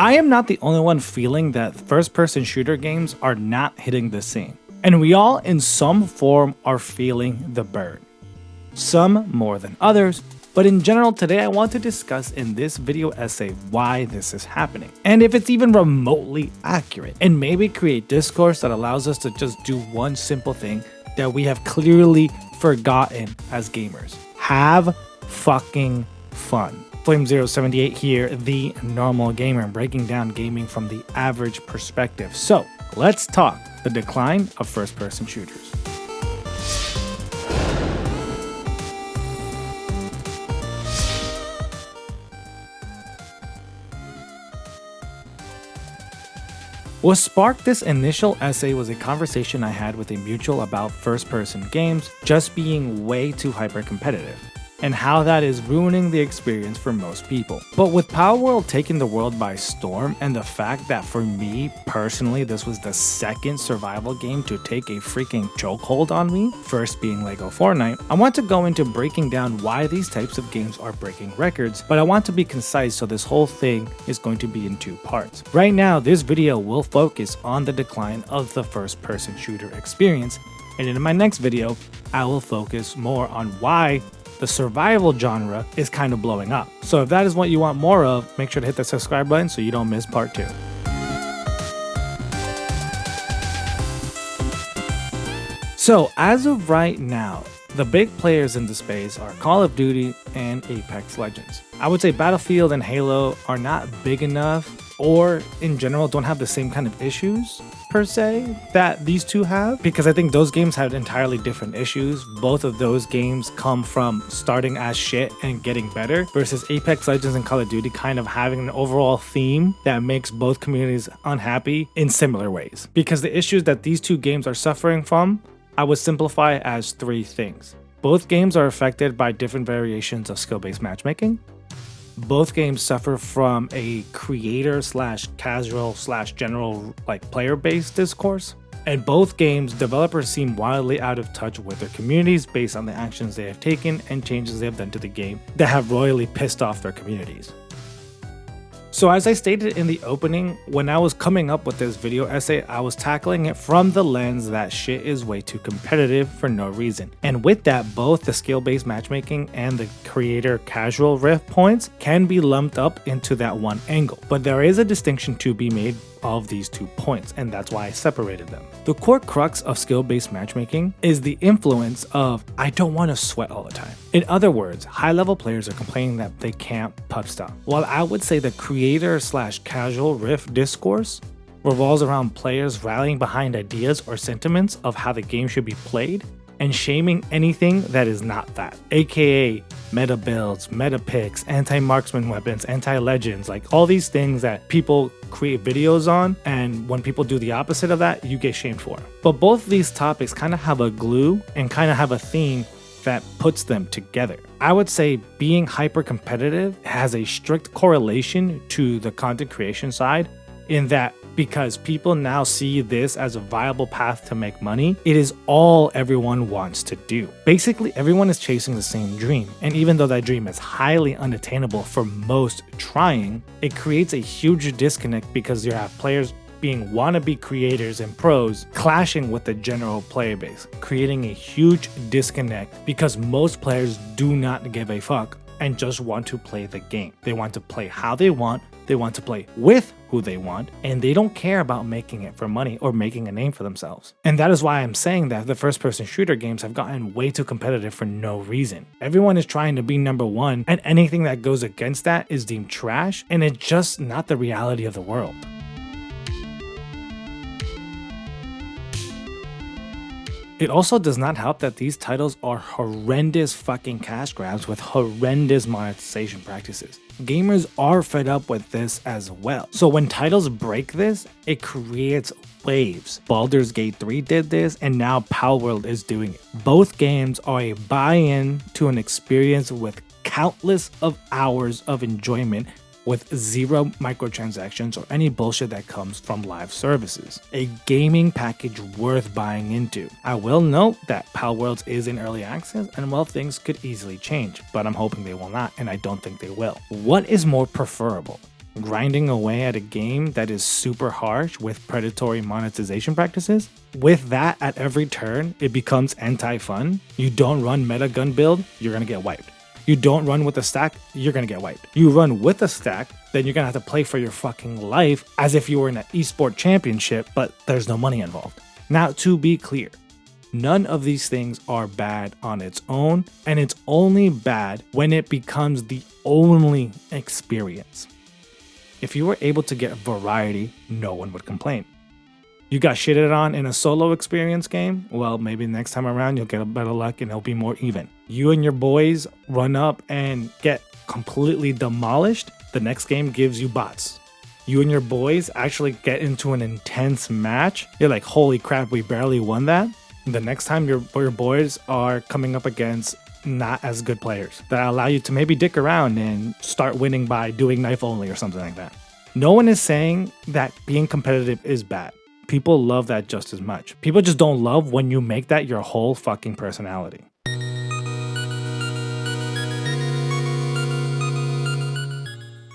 I am not the only one feeling that first-person shooter games are not hitting the same, and we all in some form are feeling the burn. Some more than others, but in general today I want to discuss in this video essay why this is happening, and if it's even remotely accurate, and maybe create discourse that allows us to just do one simple thing that we have clearly forgotten as gamers. Have fucking fun. Flame078 here, the normal gamer, breaking down gaming from the average perspective. So let's talk the decline of first-person shooters. What sparked this initial essay was a conversation I had with a mutual about first-person games just being way too hyper-competitive, and how that is ruining the experience for most people. But with palworld taking the world by storm, and the fact that for me personally this was the second survival game to take a freaking chokehold on me, first being Lego Fortnite, I want to go into breaking down why these types of games are breaking records, but I want to be concise, so this whole thing is going to be in two parts. Right now this video will focus on the decline of the first-person shooter experience, and in my next video I will focus more on why the survival genre is kind of blowing up. So if that is what you want more of, make sure to hit the subscribe button so you don't miss part 2. So as of right now, the big players in the space are Call of Duty and Apex Legends. I would say Battlefield and Halo are not big enough, or in general don't have the same kind of issues per se that these two have, because I think those games have entirely different issues. Both of those games come from starting as shit and getting better, versus Apex Legends and Call of Duty kind of having an overall theme that makes both communities unhappy in similar ways. Because the issues that these two games are suffering from, I would simplify as 3 things. Both games are affected by different variations of skill-based matchmaking. Both games suffer from a creator slash casual slash general player-based discourse. And both games, developers seem wildly out of touch with their communities based on the actions they have taken and changes they have done to the game that have royally pissed off their communities. So as I stated in the opening, when I was coming up with this video essay, I was tackling it from the lens that shit is way too competitive for no reason. And with that, both the skill-based matchmaking and the creator casual riff points can be lumped up into that one angle. But there is a distinction to be made of these 2 points, and that's why I separated them. The core crux of skill-based matchmaking is the influence of I don't want to sweat all the time. In other words, high-level players are complaining that they can't pub stop. While I would say the creator slash casual riff discourse revolves around players rallying behind ideas or sentiments of how the game should be played and shaming anything that is not that, aka meta builds, meta picks, anti-marksman weapons, anti-legends, like all these things that people create videos on, and when people do the opposite of that, you get shamed for. But both of these topics kind of have a glue and kind of have a theme that puts them together. I would say being hyper-competitive has a strict correlation to the content creation side, in that because people now see this as a viable path to make money, it is all everyone wants to do. Basically, everyone is chasing the same dream, and even though that dream is highly unattainable for most trying, it creates a huge disconnect because you have players being wannabe creators and pros clashing with the general player base, creating a huge disconnect because most players do not give a fuck and just want to play the game. They want to play how they want to play with who they want, and they don't care about making it for money or making a name for themselves. And that is why I'm saying that the first-person shooter games have gotten way too competitive for no reason. Everyone is trying to be number one, and anything that goes against that is deemed trash, and it's just not the reality of the world. It also does not help that these titles are horrendous fucking cash grabs with horrendous monetization practices. Gamers are fed up with this as well. So when titles break this, it creates waves. Baldur's Gate 3 did this, and now palworld is doing it. Both games are a buy-in to an experience with countless of hours of enjoyment with zero microtransactions or any bullshit that comes from live services. A gaming package worth buying into. I will note that palworld is in early access, and well, things could easily change, but I'm hoping they will not, and I don't think they will. What is more preferable? grinding away at a game that is super harsh with predatory monetization practices. With that, at every turn, it becomes anti-fun. You don't run meta gun build, you're gonna get wiped. You don't run with a stack, you're gonna get wiped. You run with a stack, then you're gonna have to play for your fucking life as if you were in an esport championship, but there's no money involved. Now, to be clear, none of these things are bad on its own, and it's only bad when it becomes the only experience. If you were able to get variety, no one would complain. You got shitted on in a solo experience game? Well, maybe next time around you'll get a better luck and it'll be more even. You and your boys run up and get completely demolished, the next game gives you bots. You and your boys actually get into an intense match, you're like, holy crap, we barely won that. The next time your boys are coming up against not as good players that allow you to maybe dick around and start winning by doing knife only or something like that. No one is saying that being competitive is bad. People love that just as much. People just don't love when you make that your whole fucking personality.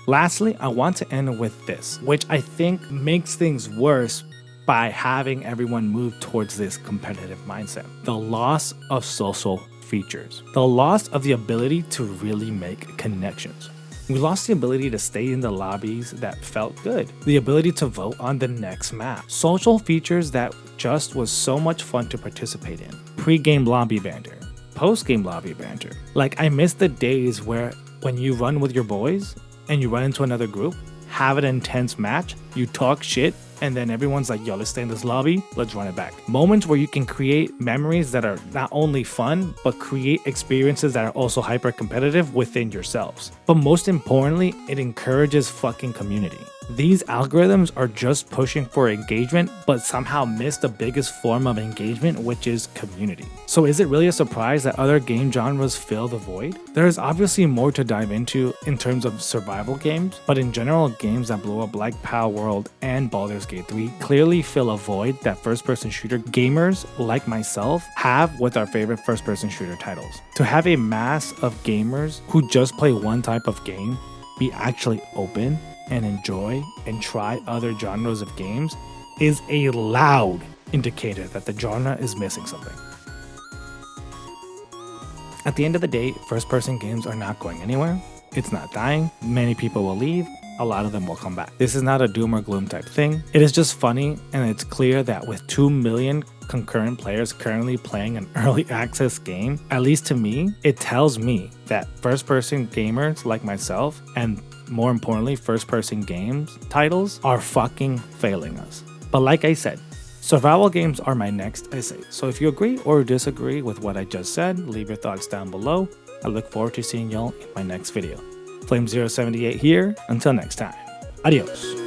Lastly, I want to end with this, which I think makes things worse by having everyone move towards this competitive mindset. The loss of social features. The loss of the ability to really make connections. We lost the ability to stay in the lobbies that felt good. The ability to vote on the next map. Social features that just was so much fun to participate in. Pre-game lobby banter. Post-game lobby banter. Like, I miss the days where when you run with your boys and you run into another group, have an intense match, you talk shit, and then everyone's like, yo, let's stay in this lobby, let's run it back. Moments where you can create memories that are not only fun, but create experiences that are also hyper competitive within yourselves. But most importantly, it encourages fucking community. These algorithms are just pushing for engagement, but somehow miss the biggest form of engagement, which is community. So is it really a surprise that other game genres fill the void? There is obviously more to dive into in terms of survival games, but in general, games that blow up like palworld and Baldur's Gate 3 clearly fill a void that first-person shooter gamers like myself have with our favorite first-person shooter titles. To have a mass of gamers who just play one type of game be actually open and enjoy and try other genres of games is a loud indicator that the genre is missing something. At the end of the day, first-person games are not going anywhere. It's not dying. Many people will leave. A lot of them will come back. This is not a doom or gloom type thing. It is just funny, and it's clear that with 2 million concurrent players currently playing an early access game, at least to me, it tells me that first-person gamers like myself, and more importantly, first-person games titles, are fucking failing us. But like I said, survival games are my next essay. So if you agree or disagree with what I just said, leave your thoughts down below. I look forward to seeing y'all in my next video. Flame078 here. Until next time. Adios.